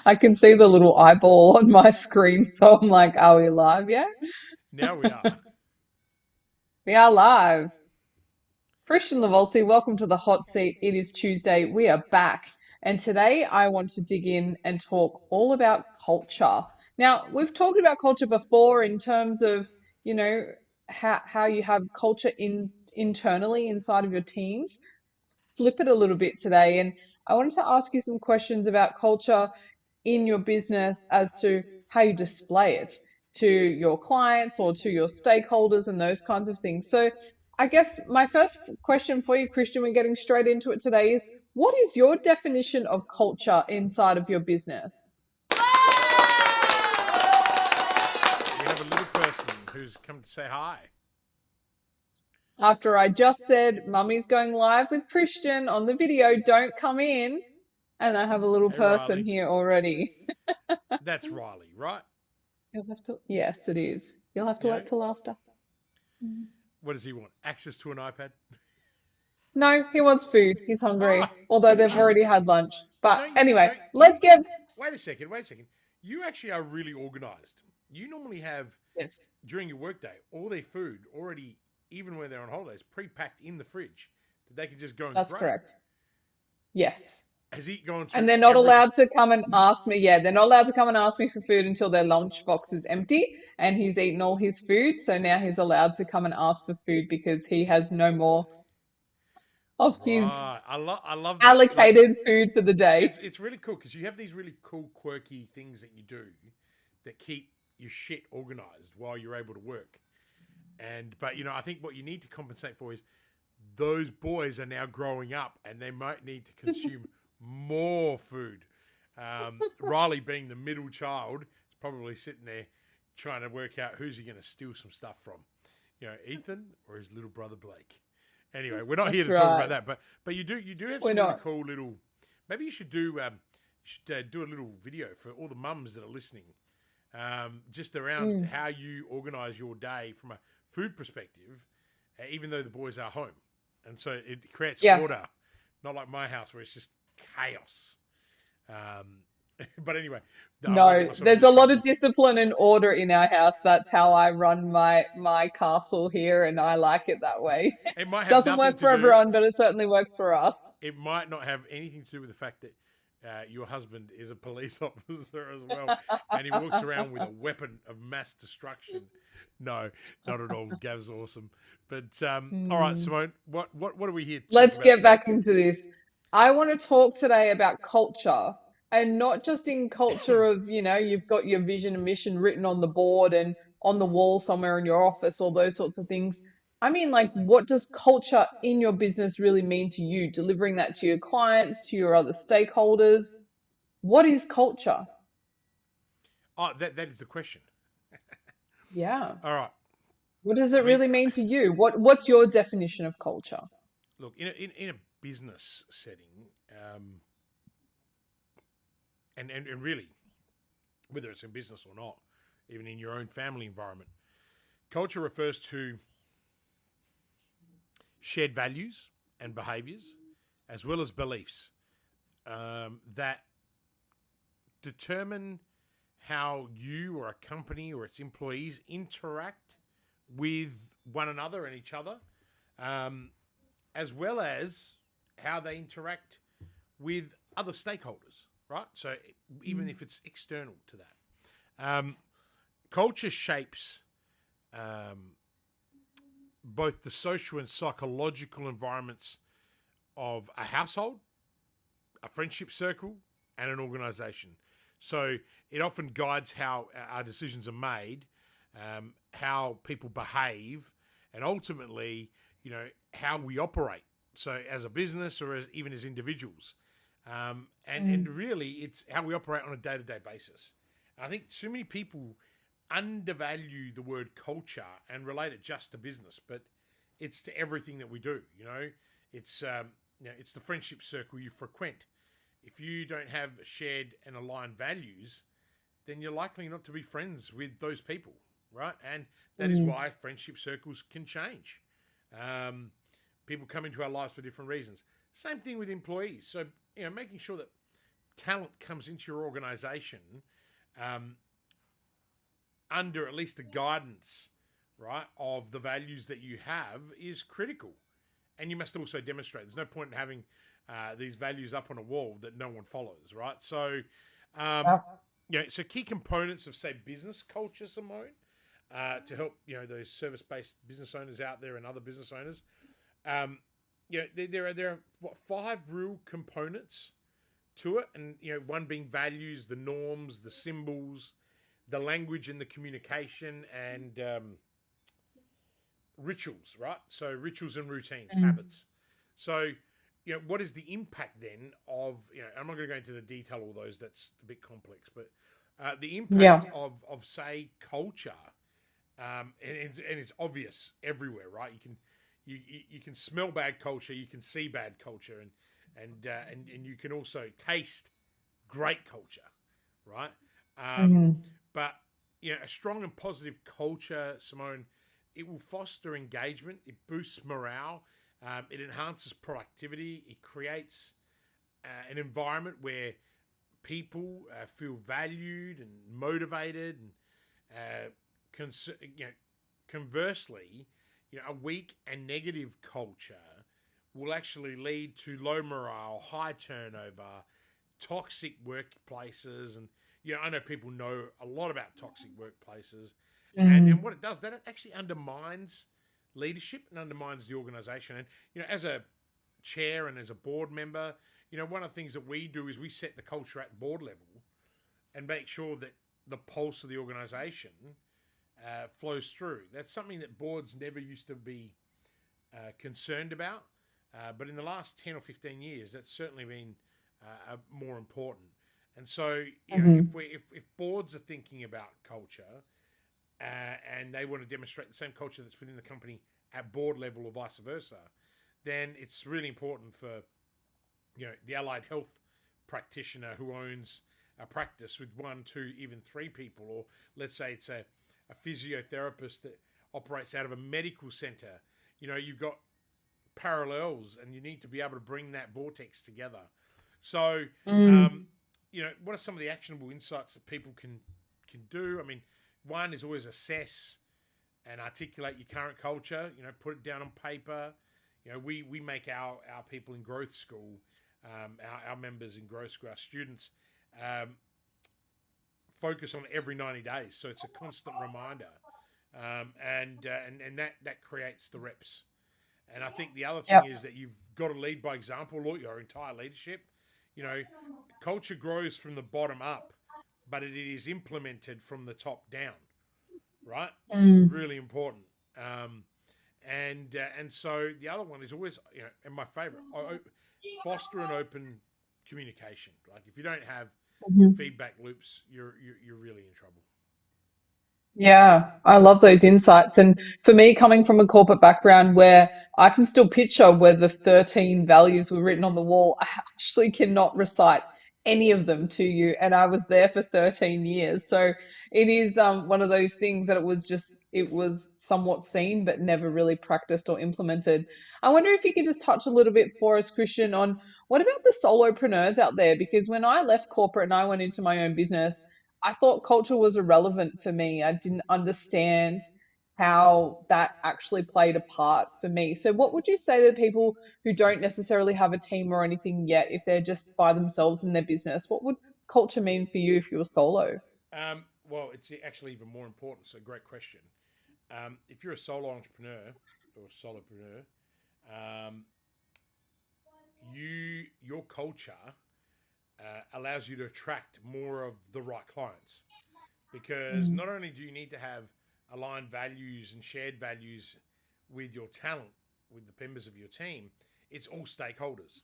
I can see the little eyeball on my screen, so I'm like, are we live yet? Now we are. We are live. Kristian Livolsi, welcome to the hot seat. It is Tuesday. We are back. And today I want to dig in and talk all about culture. Now, we've talked about culture before in terms of, you know, how you have culture internally inside of your teams. Flip it a little bit today. And I wanted to ask you some questions about culture in your business as to how you display it to your clients or to your stakeholders and those kinds of things. So, I guess my first question for you, Kristian, we're getting straight into it today, is what is your definition of culture inside of your business? We have a little person who's come to say hi. After I just said, Mummy's going live with Kristian on the video, don't come in. And I have a little Hey, person Riley. here already. That's Riley, right? You'll have to, yes, it is. You'll have to You know, wait till after. what does he want? Access to an iPad? No, he wants food. He's hungry, Ah, although they've oh, already had lunch. but But don't you, anyway, don't let's you, get. wait a second, wait a second. You actually are really organized. You normally have, Yes, during your workday, all their food already, even when they're on holidays, pre-packed in the fridge that they can just go and that's grab. correct. Yes. Has he gone through And they're not everything? allowed to come and ask me. Yeah, they're not allowed to come and ask me for food until their lunch box is empty and he's eaten all his food. So now he's allowed to come and ask for food because he has no more of his Right. I love that. Like, allocated food for the day. it's really cool because you have these really cool, quirky things that you do that keep your shit organized while you're able to work. But I think what you need to compensate for is those boys are now growing up and they might need to consume more food. Riley, being the middle child, is probably sitting there trying to work out who's he going to steal some stuff from. Ethan or his little brother Blake. Anyway, we're not here That's to talk about right. that, but you do have We're some really not. cool little. Maybe you should do a little video for all the mums that are listening, just around Mm, how you organise your day from a food perspective, even though the boys are home, and so it creates yeah. order, not like my house where it's just chaos. Um, but anyway, no, I won't get No, myself there's into a lot of trouble. discipline and order in our house. That's how I run my castle here, and I like it that way. It might have Doesn't nothing work to for do. everyone, but it certainly works for us. It might not have anything to do with the fact that your husband is a police officer as well, and he walks around with a weapon of mass destruction. No, not at all. Gav's awesome. But all right, Hmm. Simone, what are we here talking Let's about get today? back into this. I want to talk today about culture and not just in culture of, you've got your vision and mission written on the board and on the wall somewhere in your office, all those sorts of things. I mean, like, what does culture in your business really mean to you? Delivering that to your clients, to your other stakeholders. What is culture? Oh, that is the question. Yeah. All right. What does I it mean, really mean to you? What's your definition of culture? look, in a business setting, and really, whether it's in business or not, even in your own family environment, culture refers to shared values and behaviors, as well as beliefs that determine how you or a company or its employees interact with one another and each other, um, as well as how they interact with other stakeholders, right? So even Mm, if it's external to that, culture shapes um, both the social and psychological environments of a household, a friendship circle, and an organization. So it often guides how our decisions are made, how people behave, and ultimately, how we operate. So as a business or even as individuals, and mm, really, it's how we operate on a day to day basis. And I think so many people undervalue the word culture and relate it just to business, but it's to everything that we do. It's it's the friendship circle you frequent. If you don't have shared and aligned values, then you're likely not to be friends with those people, right? And that is mm, why friendship circles can change. Um, People come into our lives for different reasons. Same thing with employees. So making sure that talent comes into your organization um, under at least the guidance, right, of the values that you have is critical. And you must also demonstrate. There's no point in having these values up on a wall that no one follows, right? So, Yeah. so key components of, say, business culture, Simone, to help, those service-based business owners out there and other business owners. There are what, 5 real components to it, and one being values, the norms, the symbols, the language and the communication, and rituals, right? So rituals and routines, Mm. habits. So, what is the impact then of, I'm not going to go into the detail of all those, that's a bit complex, but the impact Yeah. of say, culture, and it's obvious everywhere, right? You can smell bad culture, you can see bad culture, and you can also taste great culture, right? Mm. But a strong and positive culture, Simone, it will foster engagement. It boosts morale. It enhances productivity. It creates an environment where people feel valued and motivated. And conversely, a weak and negative culture will actually lead to low morale, high turnover, toxic workplaces. And I know people know a lot about toxic workplaces, and Mm. what it does, that it actually undermines leadership and undermines the organization. And as a chair and as a board member, one of the things that we do is we set the culture at board level and make sure that the pulse of the organization flows through. That's something that boards never used to be concerned about, but in the last 10 or 15 years, that's certainly been more important. And so, Mhm. if boards are thinking about culture and they want to demonstrate the same culture that's within the company at board level or vice versa, then it's really important for the allied health practitioner who owns a practice with 1, 2, even 3 people, or let's say it's a physiotherapist that operates out of a medical center. You've got parallels, and you need to be able to bring that vortex together. So, Mm. what are some of the actionable insights that people can do? I mean, one is always assess and articulate your current culture. Put it down on paper. We make our people in growth school, our members in growth school, our students, um, focus on every 90 days. So it's a constant reminder, and that creates the reps. And I think the other thing Yeah. is that you've got to lead by example, your entire leadership. You know, culture grows from the bottom up, but it is implemented from the top down, right? Mm. Really important. And so the other one is always, and my favorite, foster an open communication. Like if you don't have Mhm. feedback loops, you're really in trouble. Yeah, I love those insights. And for me, coming from a corporate background where I can still picture where the 13 values were written on the wall, I actually cannot recite any of them to you. And I was there for 13 years. So it is one of those things that it was somewhat seen, but never really practiced or implemented. I wonder if you could just touch a little bit for us, Christian, on what about the solopreneurs out there? Because when I left corporate and I went into my own business, I thought culture was irrelevant for me. I didn't understand how that actually played a part for me. So, what would you say to people who don't necessarily have a team or anything yet, if they're just by themselves in their business? What would culture mean for you if you were solo? Well, it's actually even more important. So, great question. If you're a solo entrepreneur or a solopreneur, um, your culture allows you to attract more of the right clients, because Mm. not only do you need to have aligned values and shared values with your talent, with the members of your team, it's all stakeholders.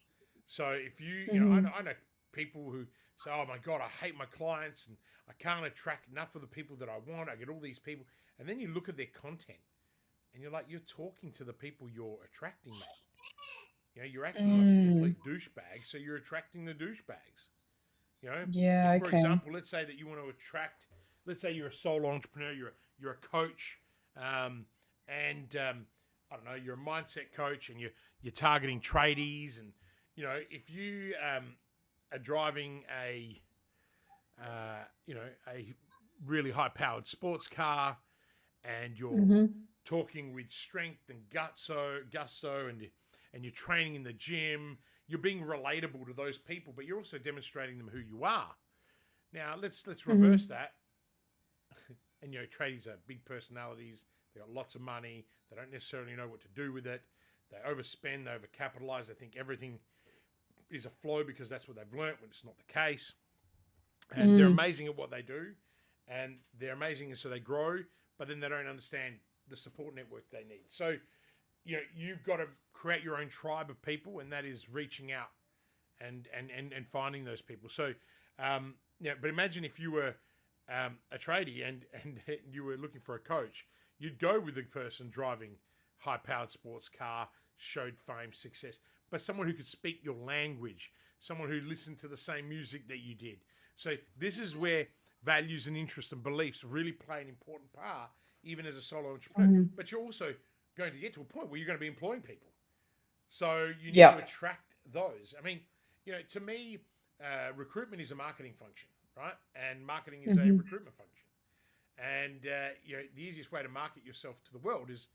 So if Hmm. I know people who say, "Oh my God, I hate my clients and I can't attract enough of the people that I want. I get all these people," and then you look at their content and you're like, you're talking to the people you're attracting, mate. You're acting like a Mm. complete douchebag, so you're attracting the douchebags. You know, if Yeah, for okay. example, let's say that you want to attract, let's say you're a solo entrepreneur, you're a coach, um, and I don't know, you're a mindset coach, and you're targeting tradies, and if you are driving a really high-powered sports car, and you're Hmm. talking with strength and gusto, and you're training in the gym. You're being relatable to those people, but you're also demonstrating them who you are. Now let's reverse Hmm. that. And tradies are big personalities. They got lots of money. They don't necessarily know what to do with it. They overspend. They overcapitalize. They think everything is a flow because that's what they've learnt when it's not the case. And they're Mm. amazing at what they do, and they're amazing, and so they grow. But then they don't understand the support network they need. So you've got to create your own tribe of people, and that is reaching out and finding those people. So but imagine if you were a tradie and you were looking for a coach, you'd go with the person driving high-powered sports car, showed fame, success, but someone who could speak your language, someone who listened to the same music that you did. So this is where values and interests and beliefs really play an important part, even as a solo entrepreneur. Mm. But you're also going to get to a point where you're going to be employing people. So you need to Yep. attract those. I mean, to me, recruitment is a marketing function, right? And marketing is a Hmm. recruitment function. And the easiest way to market yourself to the world is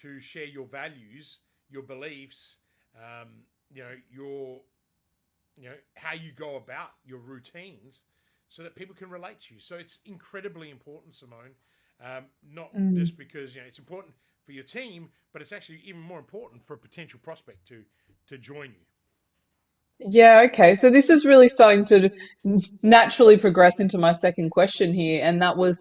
to share your values, your beliefs, um, your how you go about your routines, so that people can relate to you. So it's incredibly important, Simone. Not Mm. just because it's important for your team, but it's actually even more important for a potential prospect to join you. Yeah, okay. So this is really starting to naturally progress into my second question here, and that was,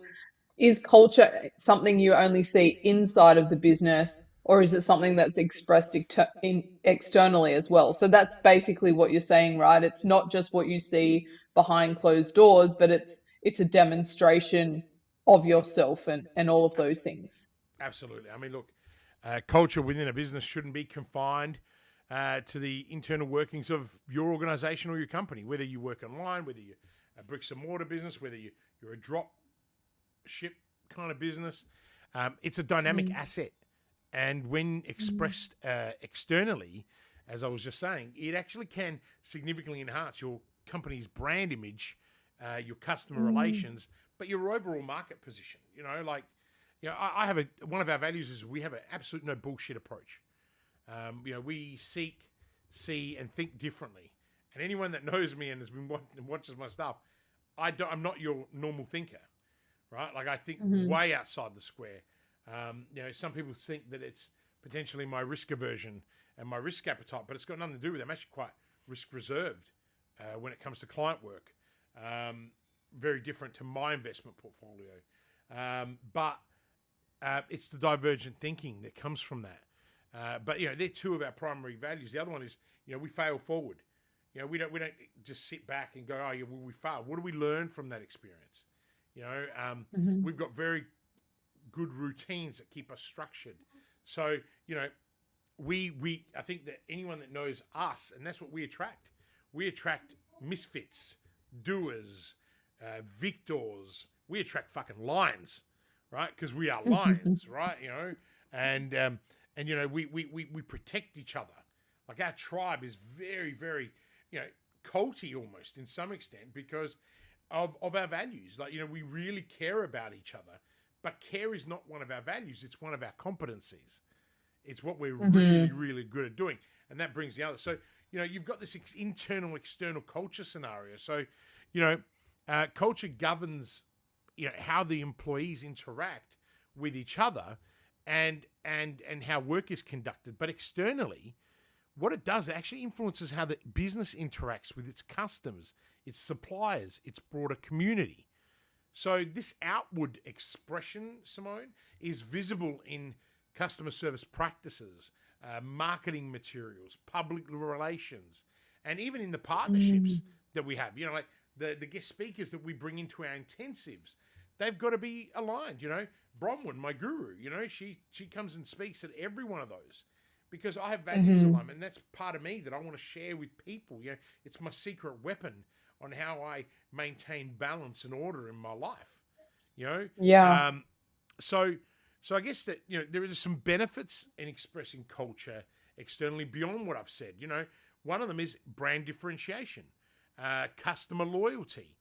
is culture something you only see inside of the business, or is it something that's expressed externally as well? So that's basically what you're saying, right? It's not just what you see behind closed doors, but it's a demonstration of yourself and all of those things. Absolutely. I mean, look, culture within a business shouldn't be confined to the internal workings of your organization or your company, whether you work online, whether you're a bricks and mortar business, whether you're a drop ship kind of business. It's a dynamic Mm. asset. And when Mm. expressed externally, as I was just saying, it actually can significantly enhance your company's brand image, your customer Mm. relations, but your overall market position. I have one of our values is we have an absolute no bullshit approach. We seek, see, and think differently. And anyone that knows me and has been watches my stuff, I'm not your normal thinker, right? Like I think Mhm. way outside the square. Some people think that it's potentially my risk aversion and my risk appetite, but it's got nothing to do with it. I'm actually quite risk reserved when it comes to client work. Very different to my investment portfolio. But it's the divergent thinking that comes from that. But they're two of our primary values. The other one is we fail forward. We don't just sit back and go, oh yeah, well we failed. What do we learn from that experience? You know, um, Mhm. we've got very good routines that keep us structured. So we I think that anyone that knows us, and that's what we attract. We attract misfits, doers, victors. We attract fucking lions, right? Because we are lions, right? And we protect each other. Like our tribe is very, very, culty almost in some extent because of our values. Like, we really care about each other, but care is not one of our values. It's one of our competencies. It's what we're really, Mhm. really good at doing. And that brings the other. So, you've got this internal, external culture scenario. So, you know, culture governs, how the employees interact with each other and how work is conducted. But externally, what it does, it actually influences how the business interacts with its customers, its suppliers, its broader community. So this outward expression, Simone, is visible in customer service practices, marketing materials, public relations, and even in the partnerships Mm. that we have. Like the guest speakers that we bring into our intensives, they've got to be aligned. Bronwyn, my guru, she comes and speaks at every one of those because I have values Mhm. alignment, and that's part of me that I want to share with people. It's my secret weapon on how I maintain balance and order in my life. You know, Yeah. um, so so I guess that there are some benefits in expressing culture externally beyond what I've said. One of them is brand differentiation. customer loyalty,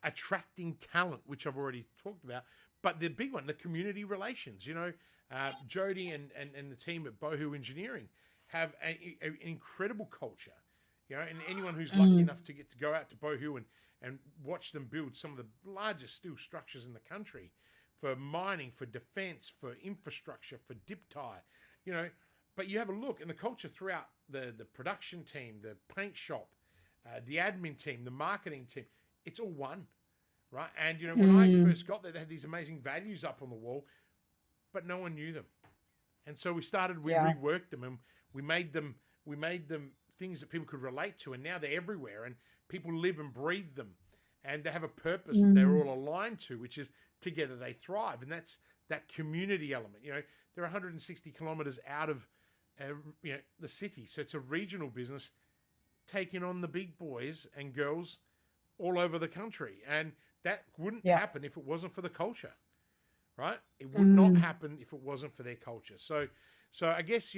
attracting talent, which I've already talked about. But the big one, the community relations. Jody and the team at Bohu Engineering have an incredible culture. And anyone who's lucky enough to get to go out to Bohu and watch them build some of the largest steel structures in the country for mining, for defense, for infrastructure, for dip tie, but you have a look, and the culture throughout the production team, the paint shop, the admin team, the marketing team, it's all one, right? And, when I first got there, they had these amazing values up on the wall, but no one knew them. And so we reworked them, and we made them things that people could relate to, and now they're everywhere, and people live and breathe them, and they have a purpose that they're all aligned to, which is together they thrive. And that's that community element. They're 160 kilometers out of the city, so it's a regional business taking on the big boys and girls all over the country, and that wouldn't happen if it wasn't for the culture, right? It would not happen if it wasn't for their culture. So I guess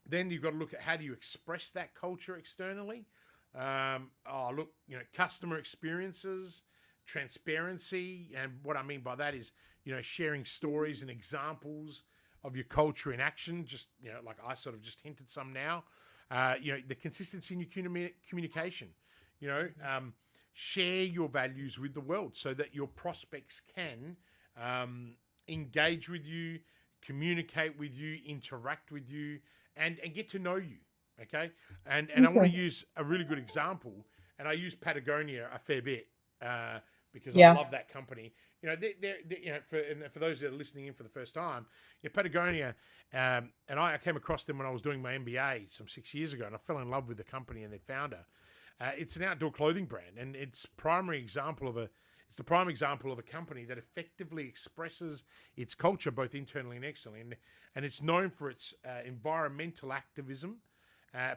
then you've got to look at how do you express that culture externally. Customer experiences, transparency, and what I mean by that is sharing stories and examples of your culture in action, just like I sort of just hinted some now. The consistency in your communication. Share your values with the world so that your prospects can engage with you, communicate with you, interact with you, and get to know you. Okay, and I want to use a really good example, and I use Patagonia a fair bit because I love that company. For those that are listening in for the first time, Patagonia, and I came across them when I was doing my MBA some 6 years ago, and I fell in love with the company and their founder. It's an outdoor clothing brand, and it's the prime example of a company that effectively expresses its culture both internally and externally, and it's known for its environmental activism.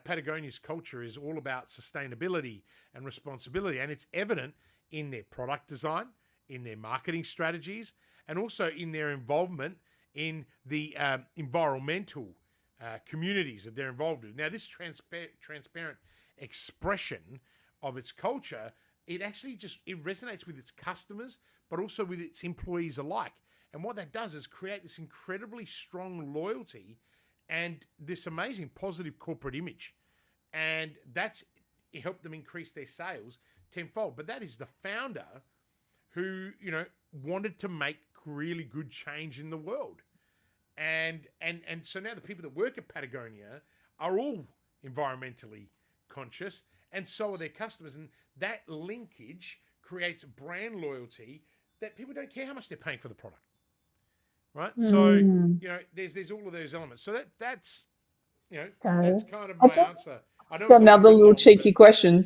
Patagonia's culture is all about sustainability and responsibility, and it's evident in their product design, in their marketing strategies, and also in their involvement in the environmental communities that they're involved in. Now, this transparent expression of its culture, it actually it resonates with its customers, but also with its employees alike. And what that does is create this incredibly strong loyalty and this amazing positive corporate image. And it helped them increase their sales tenfold. But that is the founder who, wanted to make really good change in the world. And so now the people that work at Patagonia are all environmentally conscious, and so are their customers. And that linkage creates brand loyalty that people don't care how much they're paying for the product. Right. So, there's all of those elements. So that's that's kind of I my just answer. I know ask it's a little another bit little long, but cheeky question.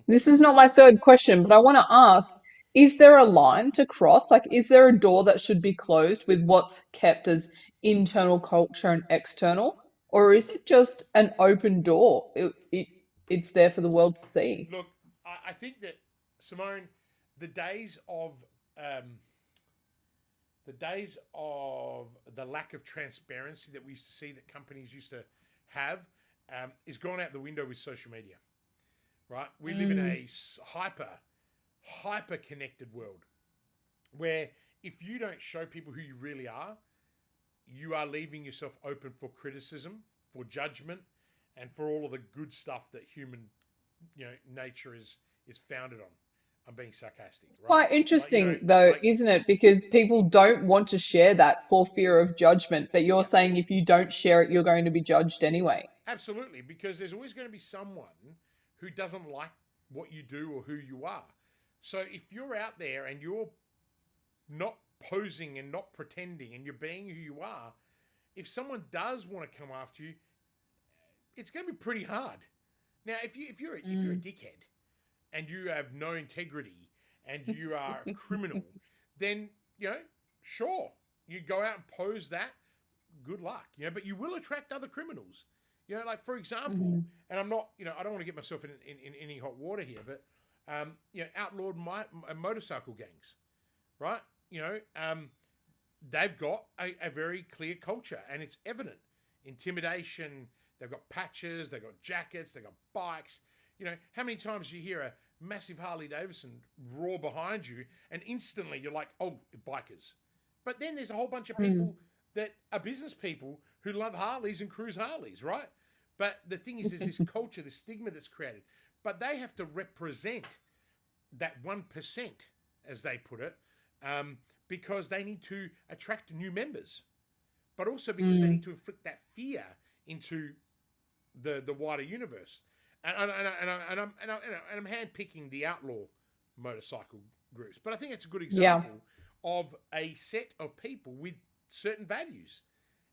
This is not my third question, but I want to ask, is there a line to cross? Like, is there a door that should be closed with what's kept as internal culture and external? Or is it just an open door? It's there for the world to see. look, I think that, Simone, the days of um, the lack of transparency that we used to see that companies used to have is gone out the window with social media, right? We live in a hyper connected world where if you don't show people who you really are, you are leaving yourself open for criticism, for judgment, and for all of the good stuff that human, nature is founded on. I'm being sarcastic, It's right? quite Like, interesting, though, like isn't it? Because people don't want to share that for fear of judgment. But you're yeah, saying if you don't share it, you're going to be judged anyway. absolutely, because there's always going to be someone who doesn't like what you do or who you are. So if you're out there and you're not posing and not pretending and you're being who you are, if someone does want to come after you, it's going to be pretty hard. Now, if you're a dickhead and you have no integrity and you are a criminal, then sure, you go out and pose that. Good luck, but you will attract other criminals. Like for example, and I'm not, I don't want to get myself in any hot water here, but outlawed motorcycle gangs, right? They've got a very clear culture, and it's evident. Intimidation. They've got patches. They've got jackets. They've got bikes. how many times you hear a massive Harley Davidson roar behind you and instantly you're like, oh, bikers. But then there's a whole bunch of Mm. people that are business people who love Harleys and cruise Harleys, right? But the thing is, there's this culture, this stigma that's created. But they have to represent that 1%, as they put it, because they need to attract new members, but also because they Mm. need to inflict that fear into the wider universe. And I'm handpicking the outlaw motorcycle groups, but I think it's a good Yeah. example of a set of people with certain values,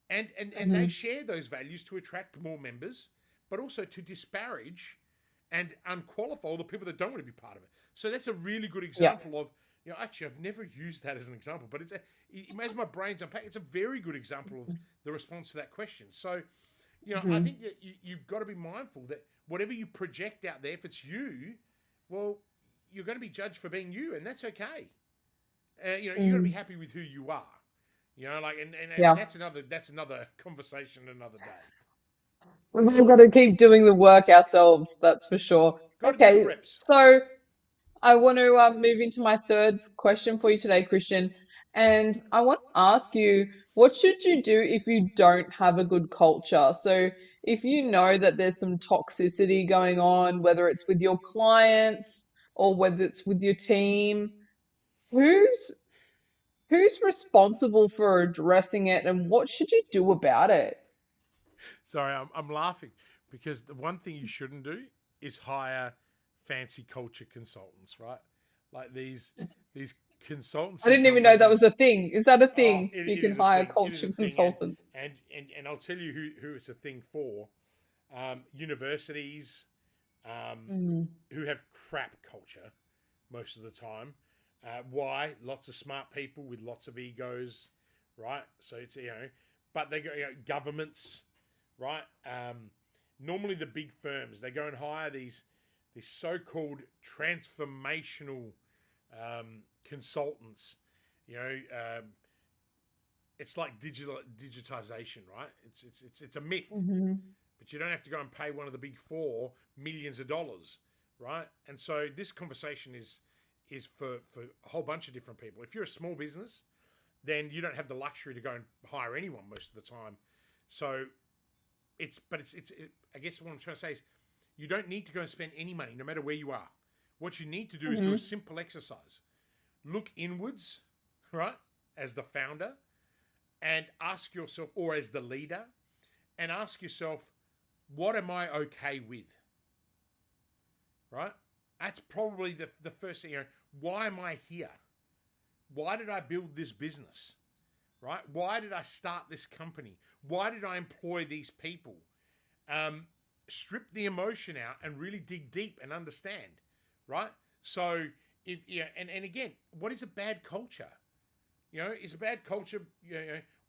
and they Hmm. share those values to attract more members, but also to disparage and unqualify all the people that don't want to be part of it. So that's a really good Yeah. example of, actually, I've never used that as an example, but as my brain's unpacked, it's a very good example of the response to that question. So, I Hmm. think that you've got to be mindful that whatever you project out there, if it's you, well, you're going to be judged for being you, and that's okay. You got to be Mm. happy with who you are. And Yeah. that's another conversation another day. We've all got to keep doing the work ourselves, that's for sure. Got to do the Okay, reps. so I want to move into my third question for you today, Christian. And I want to ask you, what should you do if you don't have a good culture? So, if you know that there's some toxicity going on, whether it's with your clients or whether it's with your team, who's who's responsible for addressing it and what should you do about it? Sorry, I'm laughing because the one thing you shouldn't do is hire fancy culture consultants, right? Like these I consultancy didn't even know that was companies. a thing. Is that a Oh, thing? it, You it can is a hire thing. It is a culture thing, and consultants. and and I'll tell you who it's a thing for. Universities, Mm. who have crap culture most of the time. Why? Lots of smart people with lots of egos, right? So it's but they go governments, right? Normally the big firms they go and hire these so-called transformational consultants. You know, it's like digitization, right? It's a myth, Hmm. but you don't have to go and pay one of the big four millions of dollars, right? And so this conversation is for a whole bunch of different people. If you're a small business, then you don't have the luxury to go and hire anyone most of the time. So I guess what I'm trying to say is you don't need to go and spend any money, no matter where you are. What you need to do is do a Hmm. simple exercise. Look inwards, right, as the founder, and ask yourself, or as the leader, and ask yourself, what am I okay with? Right? That's probably the first thing. Why am I here? Why did I build this business? Right? Why did I start this company? Why did I employ these people? Strip the emotion out and really dig deep and understand. Right? So if and again, what is a bad culture? Is a bad culture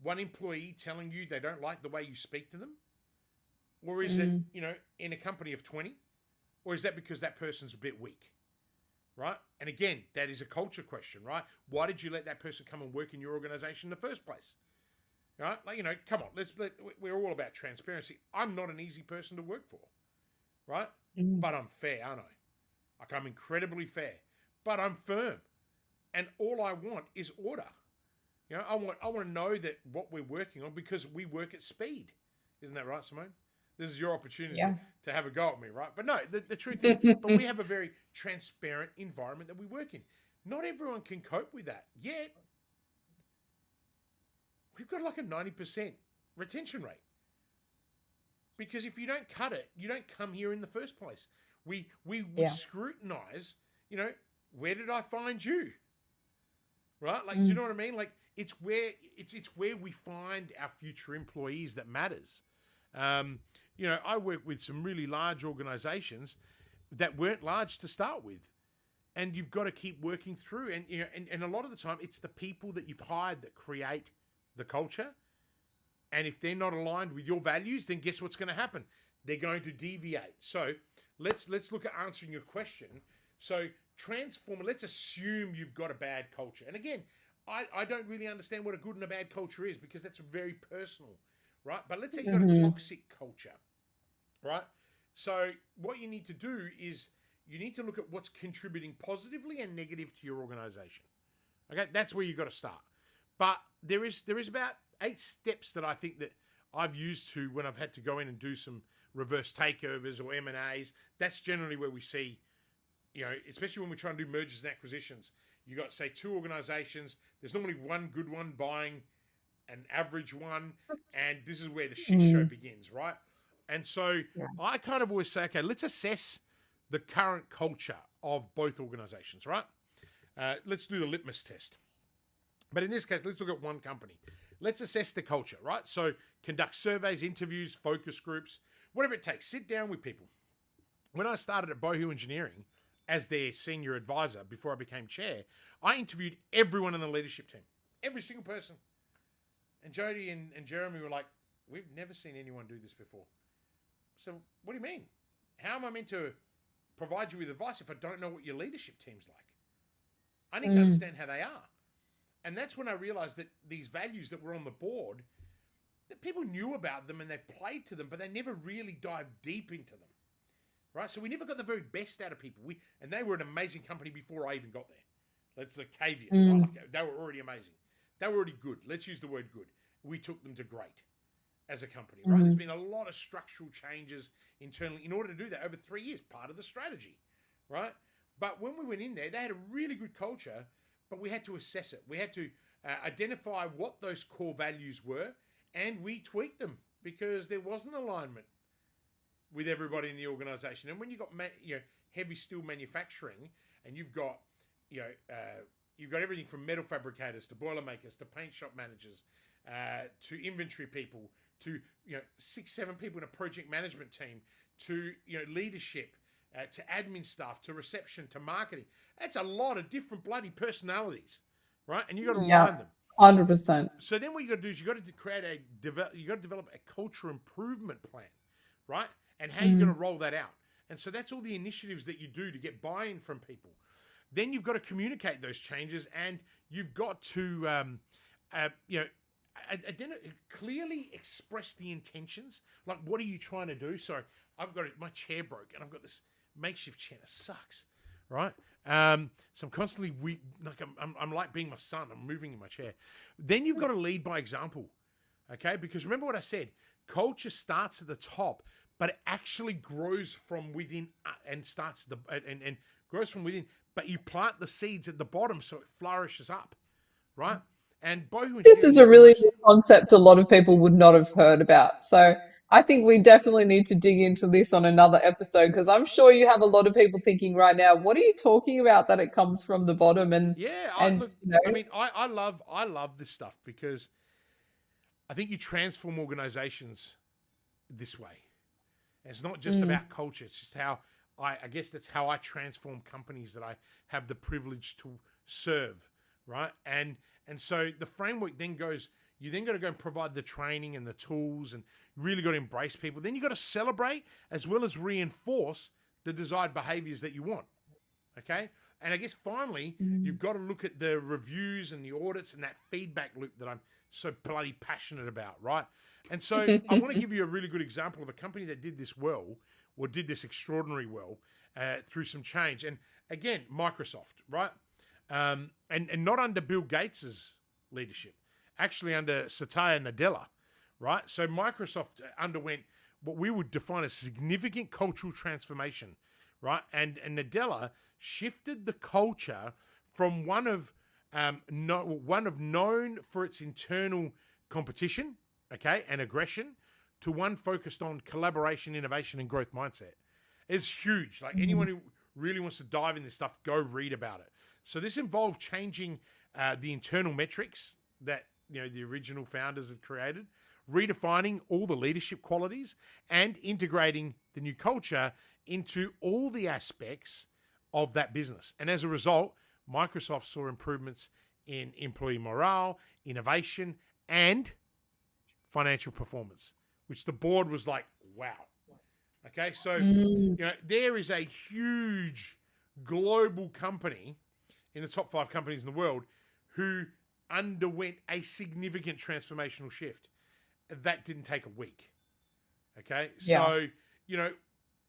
one employee telling you they don't like the way you speak to them? Or is it, Mm. in a company of 20? Or is that because that person's a bit weak? Right? And again, that is a culture question, right? Why did you let that person come and work in your organization in the first place? Right? Like, come on, we're all about transparency. I'm not an easy person to work for, right? Mm. But I'm fair, aren't I? Like, I'm incredibly fair, but I'm firm. And all I want is order. I want to know that what we're working on, because we work at speed. Isn't that right, Simone? This is your opportunity Yeah. to have a go at me, right? But no, the truth is, but we have a very transparent environment that we work in. Not everyone can cope with that. Yet, we've got like a 90% retention rate. Because if you don't cut it, you don't come here in the first place. We would Yeah. scrutinize, where did I find you? Right? Like, do you Mm. know what I mean? Like, it's where we find our future employees that matters. I work with some really large organizations that weren't large to start with. And you've got to keep working through. And a lot of the time, it's the people that you've hired that create the culture. And if they're not aligned with your values, then guess what's going to happen? They're going to deviate. So let's look at answering your question. So let's assume you've got a bad culture. And again, I don't really understand what a good and a bad culture is, because that's very personal, right? But let's say you've got a Hmm. toxic culture, right? So what you need to do is you need to look at what's contributing positively and negative to your organization. Okay, that's where you've got to start. But there is about 8 steps that I think that I've used to when I've had to go in and do some reverse takeovers or M&As. That's generally where we see, especially when we try and do mergers and acquisitions. You got, say, 2 organizations. There's normally one good one buying an average one, and this is where the shit show Mm. begins, right? And so Yeah. I kind of always say, okay, let's assess the current culture of both organizations, right? Let's do the litmus test. But in this case, let's look at one company. Let's assess the culture, right? So conduct surveys, interviews, focus groups, whatever it takes. Sit down with people. When I started at Bohu Engineering as their senior advisor before I became chair, I interviewed everyone in the leadership team, every single person. And Jody and Jeremy were like, we've never seen anyone do this before. So what do you mean? How am I meant to provide you with advice if I don't know what your leadership team's like? I need to understand how they are. And that's when I realized that these values that were on the board, that people knew about them and they played to them, but they never really dived deep into them, right? So we never got the very best out of people. And they were an amazing company before I even got there. That's the caveat, right? Like, they were already amazing. They were already good. Let's use the word good. We took them to great as a company, right? There's been a lot of structural changes internally in order to do that over 3 years, part of the strategy, right? But when we went in there, they had a really good culture, but we had to assess it. We had to identify what those core values were, and we tweaked them because there wasn't alignment with everybody in the organization. And when you've got heavy steel manufacturing, and you've got everything from metal fabricators to boilermakers to paint shop managers to inventory people to 6-7 people in a project management team to leadership to admin staff to reception to marketing. That's a lot of different bloody personalities, right? And you got to align them. 100%. So then what you got to do is you got to develop a culture improvement plan, right? And how you're going to roll that out. And so that's all the initiatives that you do to get buy-in from people. Then you've got to communicate those changes, and you've got to clearly express the intentions. Like, what are you trying to do? So I've got my chair broke, and I've got this makeshift chair that sucks, right? So I'm constantly I'm like being my son. I'm moving in my chair. Then you've got to lead by example, okay? Because remember what I said: culture starts at the top, but it actually grows from within and grows from within. But you plant the seeds at the bottom so it flourishes up, right? And Bohu This is a Engineering really new concept a lot of people would not have heard about. So I think we definitely need to dig into this on another episode, because I'm sure you have a lot of people thinking right now, what are you talking about that it comes from the bottom? yeah, And I love this stuff because I think you transform organizations this way. And it's not just about culture. It's just how I guess that's how I transform companies that I have the privilege to serve, right? And so the framework then goes, you then got to go and provide the training and the tools and really got to embrace people. Then you got to celebrate as well as reinforce the desired behaviors that you want, okay? And I guess finally, you've got to look at the reviews and the audits and that feedback loop that I'm so bloody passionate about, right? And so I want to give you a really good example of a company that did this well, or did this extraordinary well through some change. And again, Microsoft, right? And not under Bill Gates's leadership, actually under Satya Nadella, right? So Microsoft underwent what we would define as significant cultural transformation, right? And Nadella shifted the culture from one of known for its internal competition, okay, and aggression, to one focused on collaboration, innovation, and growth mindset. It's huge. Like, anyone who really wants to dive in this stuff, go read about it. So this involved changing the internal metrics that the original founders had created, redefining all the leadership qualities, and integrating the new culture into all the aspects of that business. And as a result, Microsoft saw improvements in employee morale, innovation, and financial performance, which the board was like, wow. Okay, so there is a huge global company in the top 5 companies in the world who underwent a significant transformational shift. That didn't take a week. Okay, Yeah. so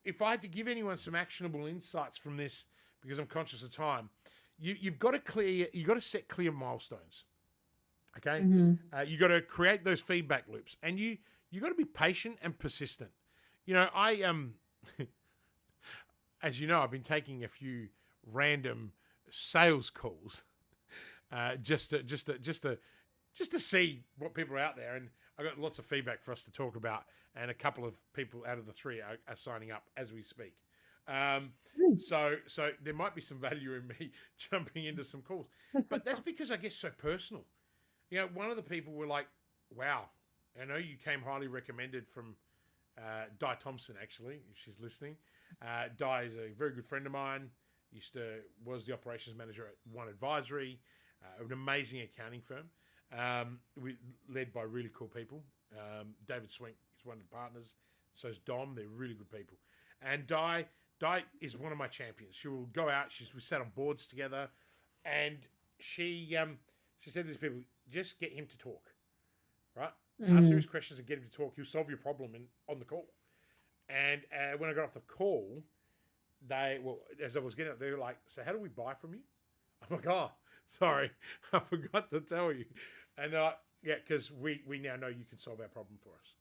if I had to give anyone some actionable insights from this, because I'm conscious of time, you've got to set clear milestones. Okay, you got to create those feedback loops, and you got to be patient and persistent. I as you know, I've been taking a few random sales calls just to see what people are out there, and I got lots of feedback for us to talk about, and a couple of people out of the three are signing up as we speak. So there might be some value in me jumping into some calls, but that's because I get so personal. One of the people were like, "Wow, I know you came highly recommended from Di Thompson, actually, if she's listening. Di is a very good friend of mine. Was the operations manager at One Advisory, an amazing accounting firm, led by really cool people. David Swink is one of the partners. So is Dom. They're really good people. And Di is one of my champions. She will go out. We sat on boards together, and she said to these people, just get him to talk, right? Ask serious questions and get him to talk. He'll solve your problem on the call. And when I got off the call, as I was getting up, they were like, so how do we buy from you? I'm like, oh, sorry, I forgot to tell you. And they're like, yeah, because we now know you can solve our problem for us.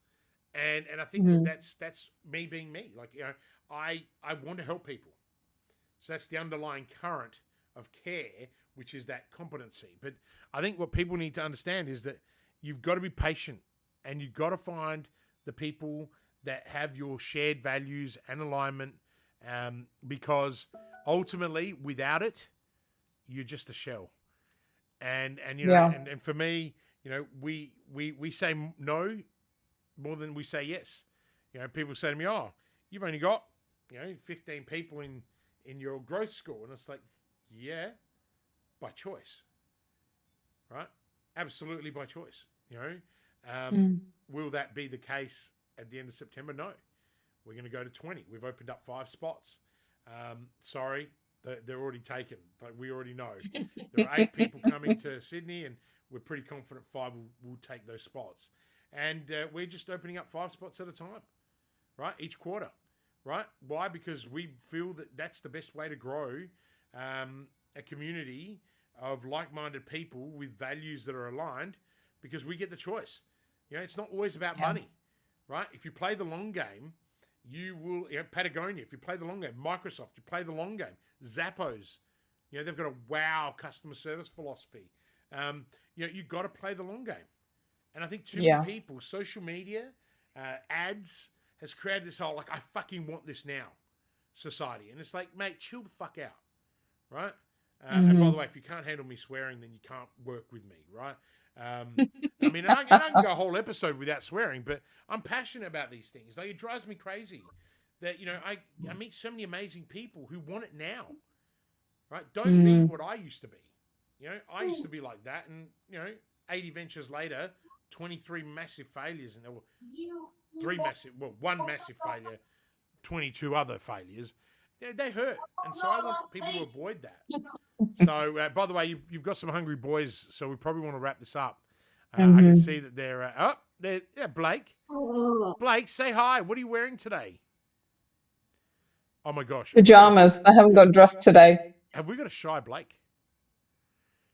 And I think that's me being me. Like, I want to help people. So that's the underlying current of care, which is that competency. But I think what people need to understand is that you've got to be patient, and you've got to find the people that have your shared values and alignment, because ultimately, without it, you're just a shell. And for me, we say no more than we say yes. People say to me, "Oh, you've only got 15 people in your growth school," and it's like, yeah, by choice, right? Absolutely by choice. Will that be the case at the end of September? No. We're going to go to 20. We've opened up 5 spots. Sorry, they're already taken. Like, we already know. There are 8 people coming to Sydney, and we're pretty confident 5 will take those spots. And we're just opening up 5 spots at a time, right? Each quarter, right? Why? Because we feel that that's the best way to grow a community of like-minded people with values that are aligned, because we get the choice. It's not always about money, right? If you play the long game, you will, Patagonia, if you play the long game, Microsoft, you play the long game, Zappos, they've got a wow customer service philosophy. You've got to play the long game. And I think too many people, social media, ads, has created this whole, like, I fucking want this now society. And it's like, mate, chill the fuck out, right? And by the way, if you can't handle me swearing, then you can't work with me, right? I mean, I can go a whole episode without swearing, but I'm passionate about these things. Like, it drives me crazy that, I meet so many amazing people who want it now, right? Don't be what I used to be. I used to be like that, and, 80 ventures later, 23 massive failures, and there were one massive failure, 22 other failures. They hurt, and so I want people to avoid that. So, by the way, you've got some hungry boys, so we probably want to wrap this up. I can see that they're Blake. Blake, say hi. What are you wearing today? Oh my gosh, Pajamas. I haven't got dressed today. have we got a shy Blake?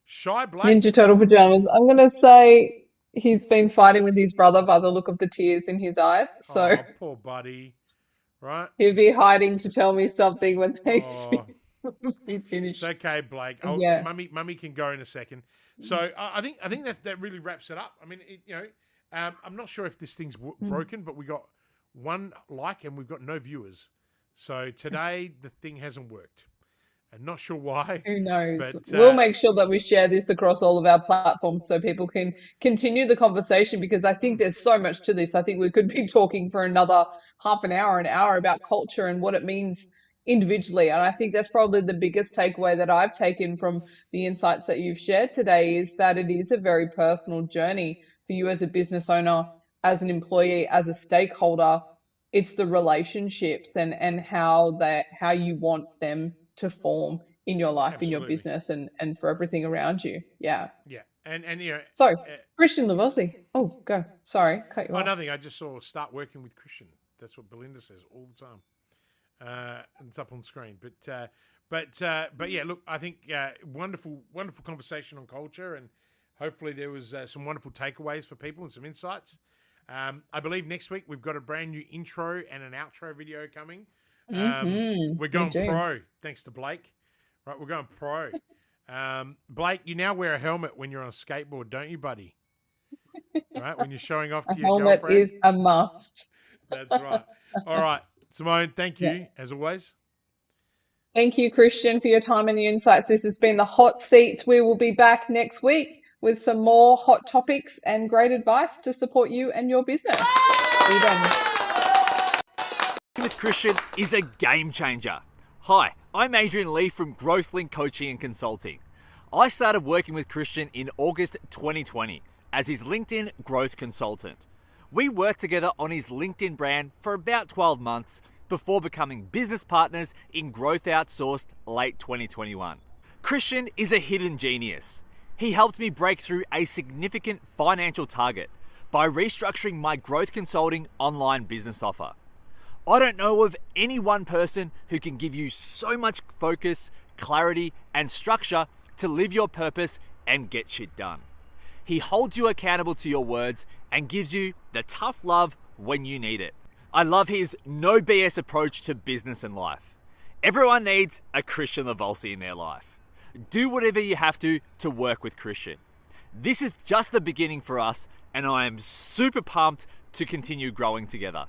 Shy Blake. Ninja Turtle pajamas. I'm gonna say he's been fighting with his brother by the look of the tears in his eyes. So Oh, poor buddy. Right? he'll be hiding to tell me something when they Oh, finish. it's okay, Blake. Yeah. Mummy can go in a second. So I think that really wraps it up. I mean, I'm not sure if this thing's broken, but we got 1 like and we've got no viewers. So today the thing hasn't worked. I'm not sure why. Who knows? But We'll make sure that we share this across all of our platforms so people can continue the conversation, because I think there's so much to this. I think we could be talking for another half an hour about culture and what it means individually. And I think that's probably the biggest takeaway that I've taken from the insights that you've shared today, is that it is a very personal journey for you as a business owner, as an employee, as a stakeholder. It's the relationships and how you want them to form in your life, in your absolutely. business, and for everything around you. Yeah. Yeah. And So, Kristian Livolsi. Oh, go. Sorry, cut you off. nothing. I just saw start working with Kristian. That's what Belinda says all the time. and it's up on screen. But yeah, look, I think wonderful conversation on culture, and hopefully there was some wonderful takeaways for people and some insights. I believe next week we've got a brand new intro and an outro video coming. We're going pro, thanks to Blake. Right, we're going pro. Blake, you now wear a helmet when you're on a skateboard, don't you, buddy? Right, when you're showing off to your helmet girlfriend. is a must. That's right. All right, Simone, thank you, as always. Thank you, Kristian, for your time and your insights. This has been the Hot Seat. We will be back next week with some more hot topics and great advice to support you and your business. See you then. With Kristian is a game changer. Hi, I'm Adrian Lee from GrowthLink Coaching and Consulting. I started working with Kristian in August 2020 as his LinkedIn growth consultant. We worked together on his LinkedIn brand for about 12 months before becoming business partners in Growth Outsourced late 2021. Kristian is a hidden genius. He helped me break through a significant financial target by restructuring my growth consulting online business offer. I don't know of any one person who can give you so much focus, clarity, and structure to live your purpose and get shit done. He holds you accountable to your words and gives you the tough love when you need it. I love his no BS approach to business and life. Everyone needs a Kristian Livolsi in their life. Do whatever you have to work with Kristian. This is just the beginning for us, and I am super pumped to continue growing together.